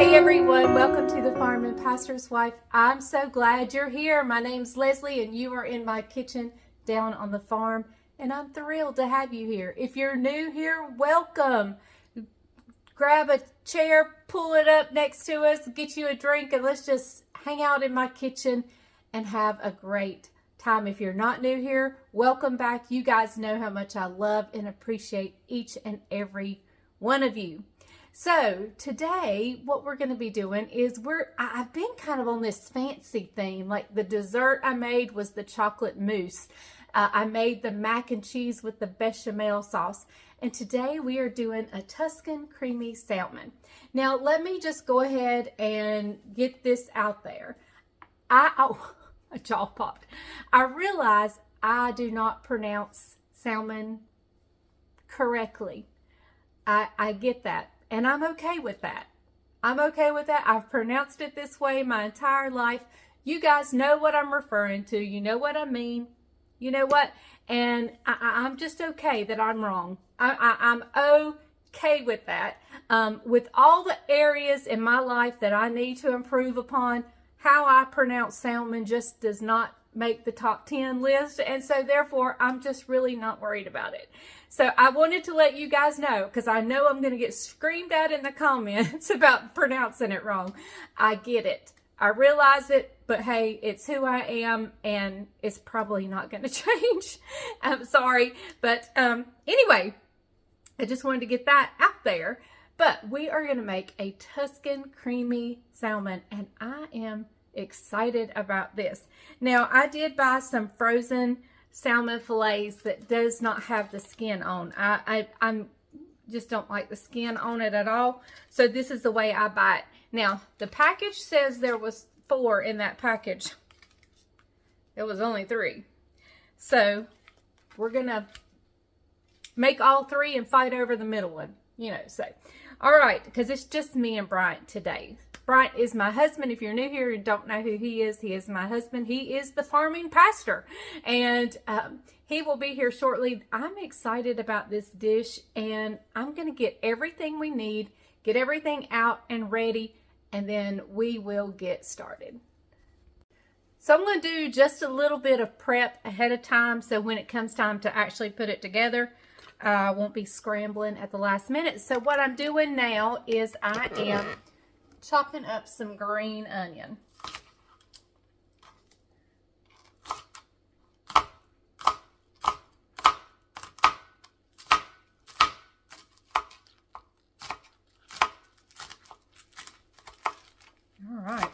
Hey everyone, welcome to the Farm and Pastor's Wife. I'm so glad you're here. My name's Leslie and you are in my kitchen down on the farm, and I'm thrilled to have you here. If you're new here, welcome. Grab a chair, pull it up next to us, get you a drink, and let's just hang out in my kitchen and have a great time. If you're not new here, welcome back. You guys know how much I love and appreciate each and every one of you. So today what we're going to be doing is I've been kind of on this fancy theme. Like the dessert I made was the chocolate mousse. I made the mac and cheese with the bechamel sauce. And today we are doing a Tuscan creamy salmon. Now let me just go ahead and get this out there. A jaw popped. I realize I do not pronounce salmon correctly. I get that. And I'm okay with that. I'm okay with that. I've pronounced it this way my entire life. You guys know what I'm referring to. You know what I mean. You know what? And I'm just okay that I'm wrong. I'm okay with that. With all the areas in my life that I need to improve upon, how I pronounce salmon just does not make the top 10 list. And so therefore, I'm just really not worried about it. So I wanted to let you guys know, because I know I'm going to get screamed at in the comments about pronouncing it wrong. I get it. I realize it, but hey, it's who I am and it's probably not going to change. I'm sorry. But anyway, I just wanted to get that out there. But we are going to make a Tuscan creamy salmon, and I am excited about this. Now, I did buy some frozen salmon fillets that does not have the skin on. I'm just don't like the skin on it at all. So this is the way I buy it. Now, the package says there was 4 in that package. It was only 3. So we're gonna make all 3 and fight over the middle one, you know. So all right, because it's just me and Bryant today. Bryant is my husband. If you're new here and don't know who he is my husband. He is the farming pastor, and he will be here shortly. I'm excited about this dish, and I'm going to get everything we need, get everything out and ready, and then we will get started. So I'm going to do just a little bit of prep ahead of time, so when it comes time to actually put it together, I won't be scrambling at the last minute. So what I'm doing now is I am chopping up some green onion. All right.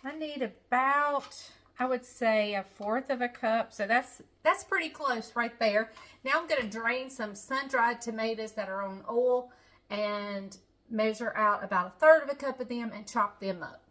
I need about, I would say, 1/4 of a cup. So that's pretty close right there. Now I'm going to drain some sun-dried tomatoes that are on oil and measure out about 1/3 of a cup of them and chop them up.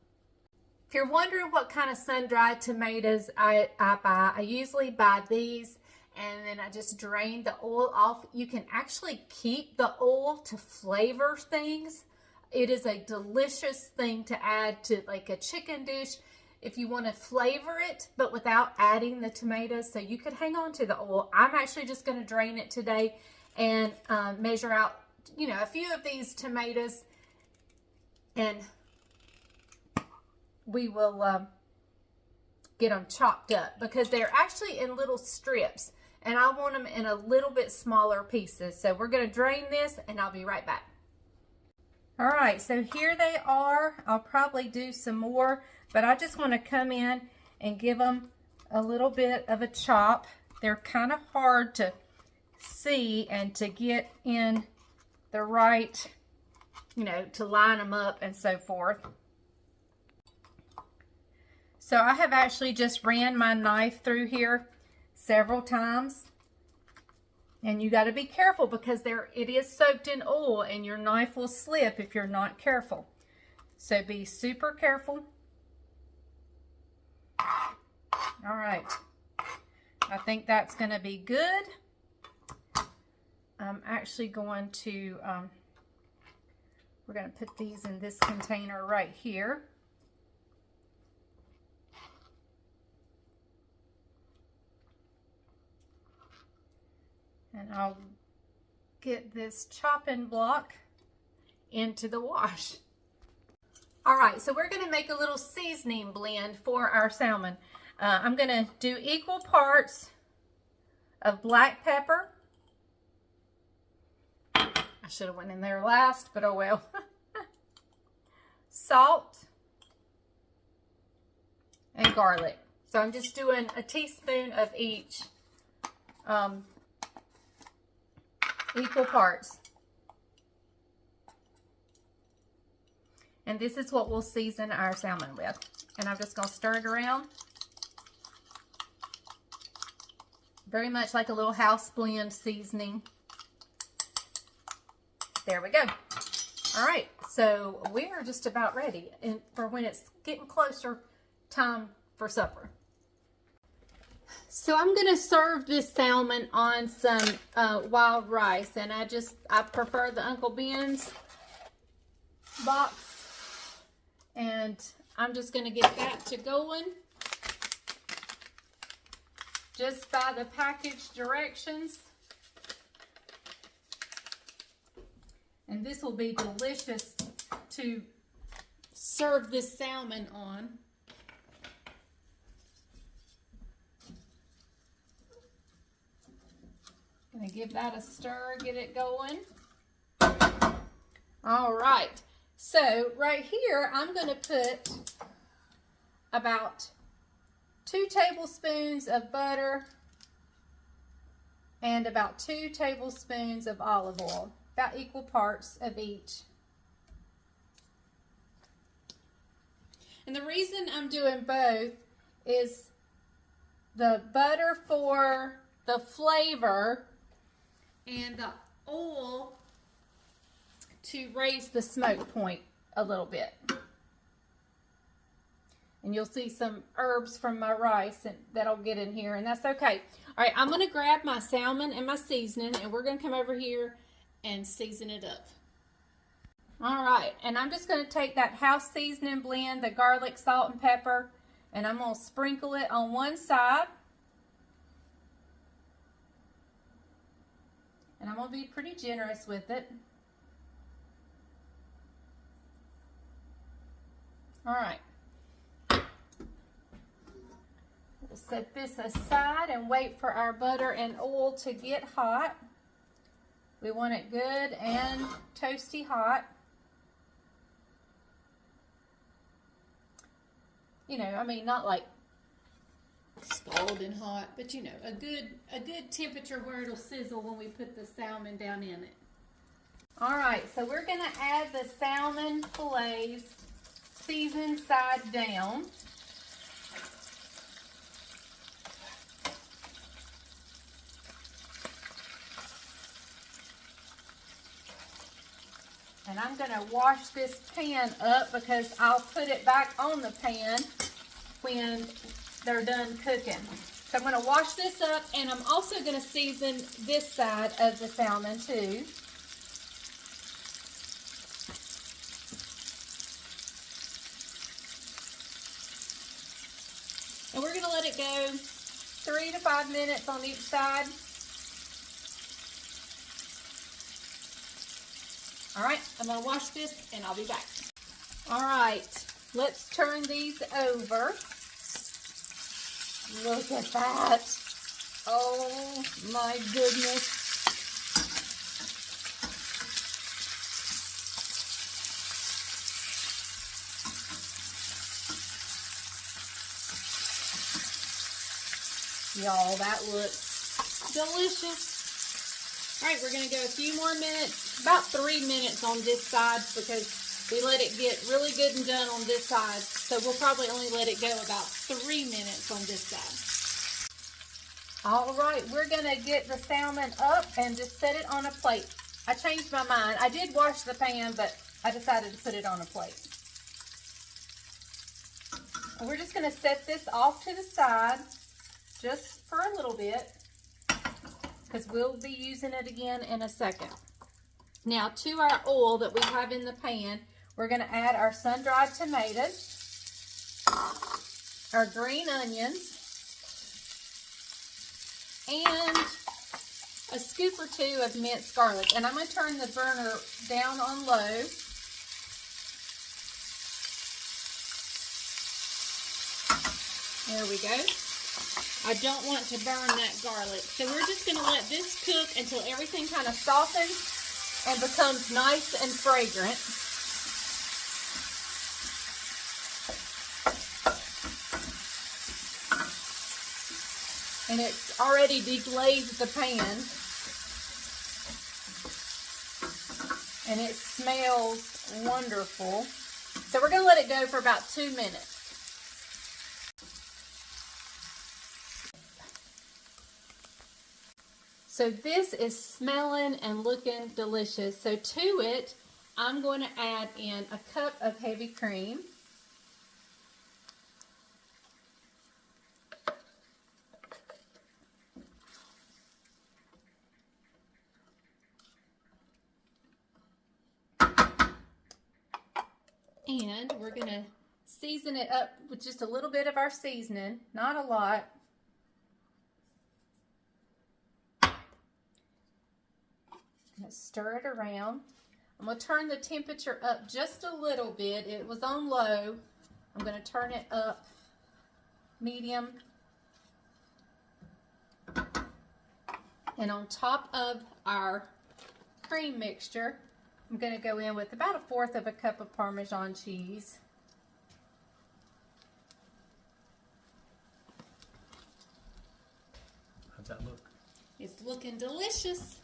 If you're wondering what kind of sun-dried tomatoes I buy, I usually buy these, and then I just drain the oil off. You can actually keep the oil to flavor things. It is a delicious thing to add to like a chicken dish if you want to flavor it, but without adding the tomatoes. So you could hang on to the oil. I'm actually just going to drain it today and measure out, you know, a few of these tomatoes, and we will get them chopped up because they're actually in little strips, and I want them in a little bit smaller pieces. So we're going to drain this, and I'll be right back. All right, so here they are. I'll probably do some more, but I just want to come in and give them a little bit of a chop. They're kind of hard to see and to get in the right, you know, to line them up and so forth. So I have actually just ran my knife through here several times, and you got to be careful because it is soaked in oil and your knife will slip if you're not careful. So be super careful. All right, I think that's going to be good. I'm actually going to, we're going to put these in this container right here. And I'll get this chopping block into the wash. All right, so we're gonna make a little seasoning blend for our salmon. I'm gonna do equal parts of black pepper. I should have went in there last, but oh well. Salt and garlic. So I'm just doing a teaspoon of each, equal parts. And this is what we'll season our salmon with. And I'm just gonna stir it around. Very much like a little house blend seasoning. There we go. All right, so we are just about ready for when it's getting closer time for supper. So I'm gonna serve this salmon on some wild rice, and I prefer the Uncle Ben's box, and I'm just gonna get that to going just by the package directions. And this will be delicious to serve this salmon on. Gonna give that a stir, get it going. All right, so right here, I'm gonna put about 2 tablespoons of butter and about 2 tablespoons of olive oil. About equal parts of each. And the reason I'm doing both is the butter for the flavor and the oil to raise the smoke point a little bit. And you'll see some herbs from my rice that'll get in here, and that's okay. All right, I'm gonna grab my salmon and my seasoning, and we're gonna come over here and season it up. All right, and I'm just going to take that house seasoning blend, the garlic, salt, and pepper, and I'm going to sprinkle it on one side. And I'm going to be pretty generous with it. All right. We'll set this aside and wait for our butter and oil to get hot. We want it good and toasty hot. You know, I mean, not like scalding hot, but you know, a good temperature where it'll sizzle when we put the salmon down in it. All right, so we're gonna add the salmon fillets seasoned side down. And I'm going to wash this pan up because I'll put it back on the pan when they're done cooking. So I'm going to wash this up, and I'm also going to season this side of the salmon too. And we're going to let it go 3 to 5 minutes on each side. All right, I'm gonna wash this and I'll be back. All right, let's turn these over. Look at that. Oh my goodness. Y'all, that looks delicious. All right, we're gonna go a few more minutes, about 3 minutes on this side because we let it get really good and done on this side. So we'll probably only let it go about 3 minutes on this side. All right, we're gonna get the salmon up and just set it on a plate. I changed my mind. I did wash the pan, but I decided to put it on a plate. And we're just gonna set this off to the side just for a little bit, because we'll be using it again in a second. Now, to our oil that we have in the pan, we're going to add our sun-dried tomatoes, our green onions, and a scoop or 2 of minced garlic. And I'm going to turn the burner down on low. There we go. I don't want to burn that garlic. So we're just going to let this cook until everything kind of softens and becomes nice and fragrant. And it's already deglazed the pan. And it smells wonderful. So we're going to let it go for about 2 minutes. So this is smelling and looking delicious. So to it, I'm going to add in a cup of heavy cream. And we're going to season it up with just a little bit of our seasoning, not a lot. Stir it around. I'm going to turn the temperature up just a little bit. It was on low. I'm going to turn it up medium. And on top of our cream mixture, I'm going to go in with about 1/4 of a cup of Parmesan cheese. How's that look? It's looking delicious.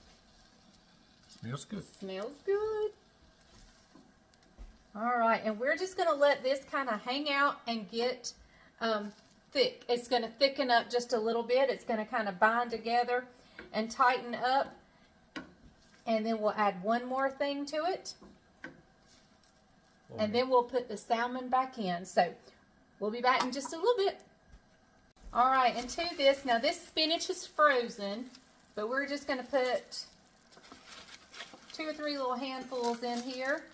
Smells good. Smells good. All right, and we're just going to let this kind of hang out and get thick. It's going to thicken up just a little bit. It's going to kind of bind together and tighten up. And then we'll add one more thing to it. And then we'll put the salmon back in. So we'll be back in just a little bit. All right, and to this, now this spinach is frozen, but we're just going to put 2 or 3 little handfuls in here.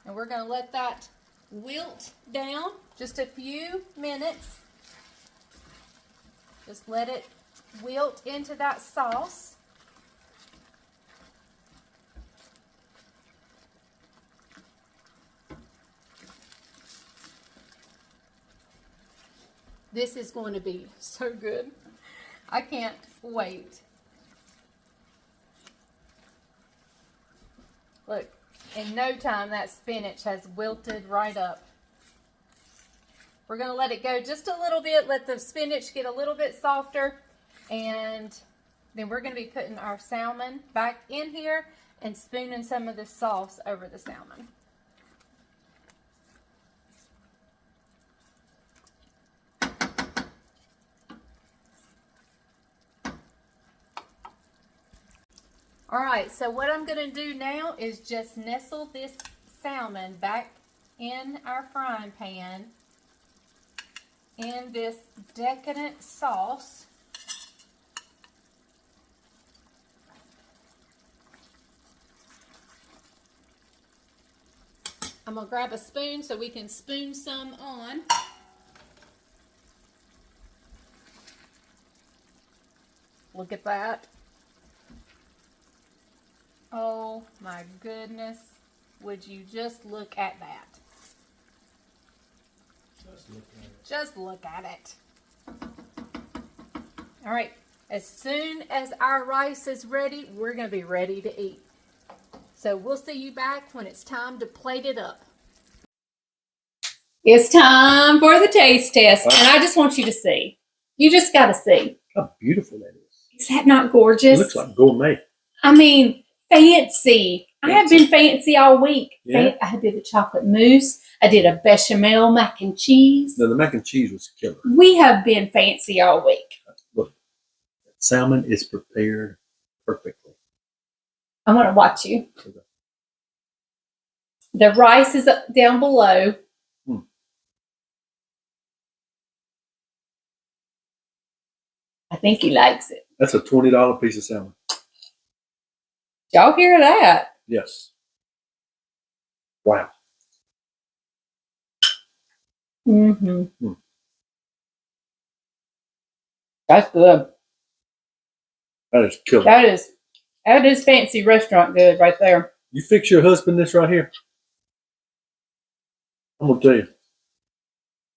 And we're going to let that wilt down just a few minutes. Just let it wilt into that sauce. This is going to be so good. I can't wait. Look, in no time that spinach has wilted right up. We're going to let it go just a little bit, let the spinach get a little bit softer, and then we're going to be putting our salmon back in here and spooning some of the sauce over the salmon. All right, so what I'm going to do now is just nestle this salmon back in our frying pan in this decadent sauce. I'm going to grab a spoon so we can spoon some on. Look at that. Oh my goodness. Would you just look at that? Just look at it. All right. As soon as our rice is ready, we're going to be ready to eat. So we'll see you back when it's time to plate it up. It's time for the taste test. And I just want you to see. You just got to see. How beautiful that is. Is that not gorgeous? It looks like gourmet. I mean, fancy. I have been fancy all week. Yeah. I did a chocolate mousse. I did a bechamel mac and cheese. No, the mac and cheese was killer. We have been fancy all week. Look, salmon is prepared perfectly. I want to watch you. The rice is down below. I think he likes it. That's a $20 piece of salmon. Y'all hear that? Yes. Wow. Mm-hmm. That's good. That is killer. That is fancy restaurant good right there. You fix your husband this right here. I'm going to tell you.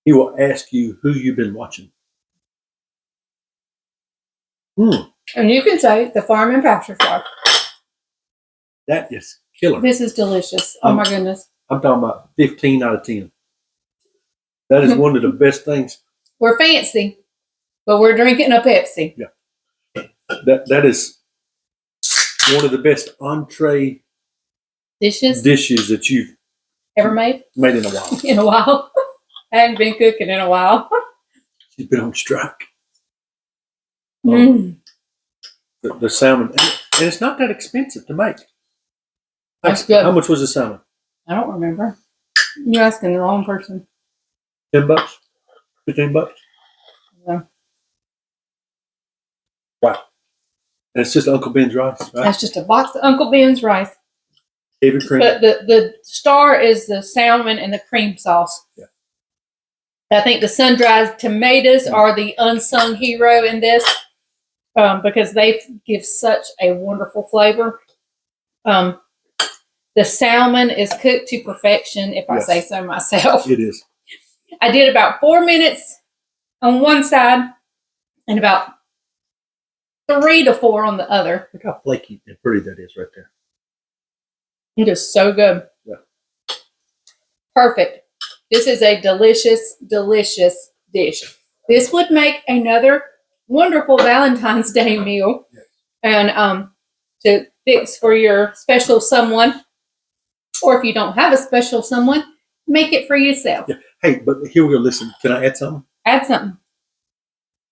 He will ask you who you've been watching. And you can say the Farm and Pasture Wife. That is killer. This is delicious. Oh my goodness. I'm talking about 15 out of 10. That is one of the best things. We're fancy, but we're drinking a Pepsi. Yeah. That is one of the best entree dishes that you've ever made in a while. In a while. I haven't been cooking in a while. She's been on strike. Mm. The salmon, and it's not that expensive to make. That's good. How much was the salmon? I don't remember. You're asking the wrong person. $10? $15? Yeah. Wow. And it's just Uncle Ben's rice, right? That's just a box of Uncle Ben's rice. Heavy cream. But the star is the salmon and the cream sauce. Yeah. I think the sun-dried tomatoes are the unsung hero in this because they give such a wonderful flavor. The salmon is cooked to perfection, if I say so myself. It is. I did about 4 minutes on one side and about 3 to 4 on the other. Look how flaky and pretty that is right there. It is so good. Yeah. Perfect. This is a delicious, delicious dish. This would make another wonderful Valentine's Day meal. Yes. And to fix for your special someone. Or if you don't have a special someone, make it for yourself. Yeah. Hey, but here we go. Listen, can I add something? Add something.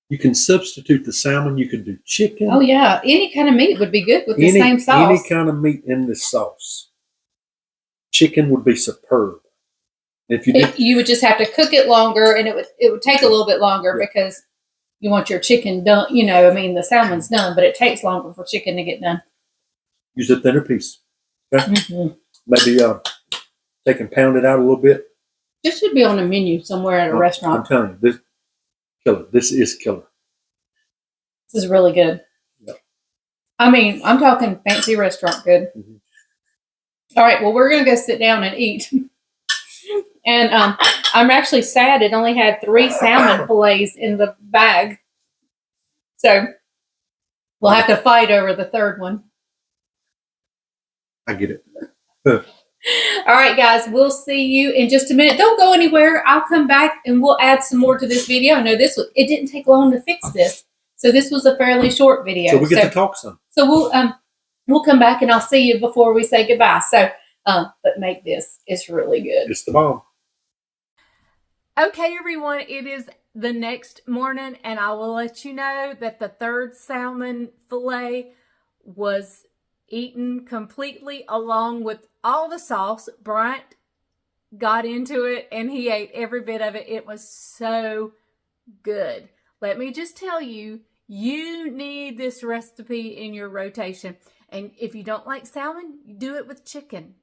You can substitute the salmon. You can do chicken. Oh, yeah. Any kind of meat would be good with the same sauce. Any kind of meat in this sauce. Chicken would be superb. If you did, you would just have to cook it longer, and it would take a little bit longer because you want your chicken done. You know, I mean, the salmon's done, but it takes longer for chicken to get done. Use a thinner piece. Okay? Mm-hmm. Maybe take and pound it out a little bit. This should be on a menu somewhere at a restaurant. I'm telling you, this killer. This is killer. This is really good. Yep. I mean, I'm talking fancy restaurant good. Mm-hmm. All right, well, we're going to go sit down and eat. And I'm actually sad it only had 3 salmon fillets in the bag. So we'll have to fight over the third one. I get it. All right, guys, we'll see you in just a minute. Don't go anywhere. I'll come back and we'll add some more to this video. I know it didn't take long to fix this. So this was a fairly short video. So we get to talk some. So we'll come back and I'll see you before we say goodbye. So but make this. It's really good. It's the bomb. Okay, everyone, it is the next morning, and I will let you know that the third salmon fillet was eaten completely along with all the sauce. Bryant got into it, and he ate every bit of it. It was so good. Let me just tell you, you need this recipe in your rotation. And if you don't like salmon, do it with chicken.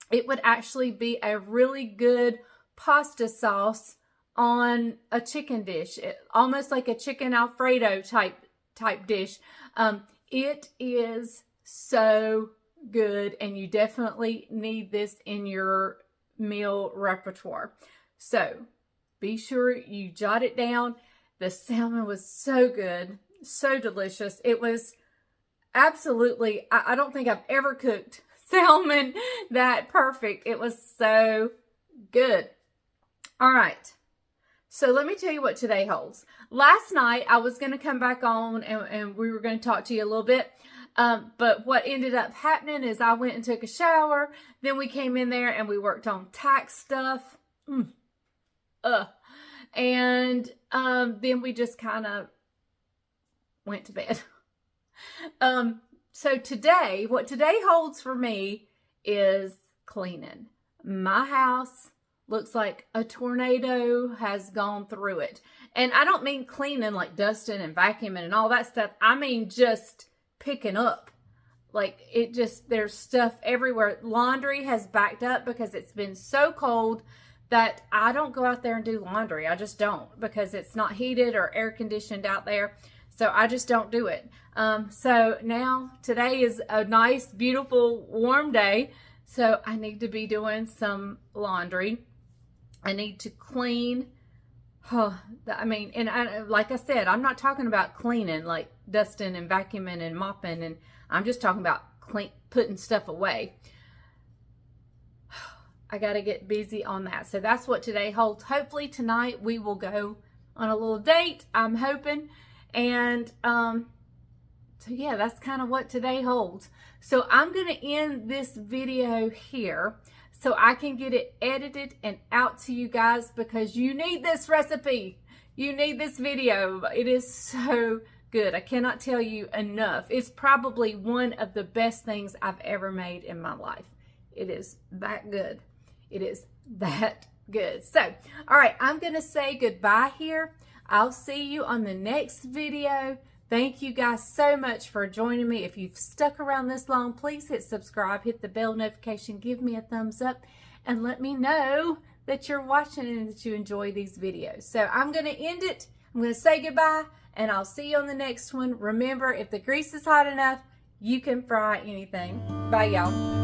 It would actually be a really good pasta sauce on a chicken dish, almost like a chicken Alfredo type dish. It is so good, and you definitely need this in your meal repertoire. So be sure you jot it down. The salmon was so good, so delicious. It was absolutely, I don't think I've ever cooked salmon that perfect. It was so good. All right. So let me tell you what today holds. Last night, I was going to come back on and we were going to talk to you a little bit. But what ended up happening is I went and took a shower. Then we came in there and we worked on tax stuff. And then we just kind of went to bed. So today, what today holds for me is cleaning. My house looks like a tornado has gone through it. And I don't mean cleaning like dusting and vacuuming and all that stuff. I mean just picking up. Like it just, there's stuff everywhere. Laundry has backed up because it's been so cold that I don't go out there and do laundry. I just don't, because it's not heated or air conditioned out there. So I just don't do it. So now today is a nice, beautiful, warm day. So I need to be doing some laundry. I need to clean I mean, and like I said, I'm not talking about cleaning, like dusting and vacuuming and mopping, and I'm just talking about putting stuff away. I got to get busy on that. So that's what today holds. Hopefully tonight we will go on a little date, I'm hoping. And so yeah, that's kind of what today holds. So I'm going to end this video here so I can get it edited and out to you guys, because you need this recipe. You need this video. It is so good. I cannot tell you enough. It's probably one of the best things I've ever made in my life. It is that good. It is that good. So, all right, I'm going to say goodbye here. I'll see you on the next video. Thank you guys so much for joining me. If you've stuck around this long, please hit subscribe, hit the bell notification, give me a thumbs up, and let me know that you're watching and that you enjoy these videos. So I'm going to end it. I'm going to say goodbye, and I'll see you on the next one. Remember, if the grease is hot enough, you can fry anything. Bye, y'all.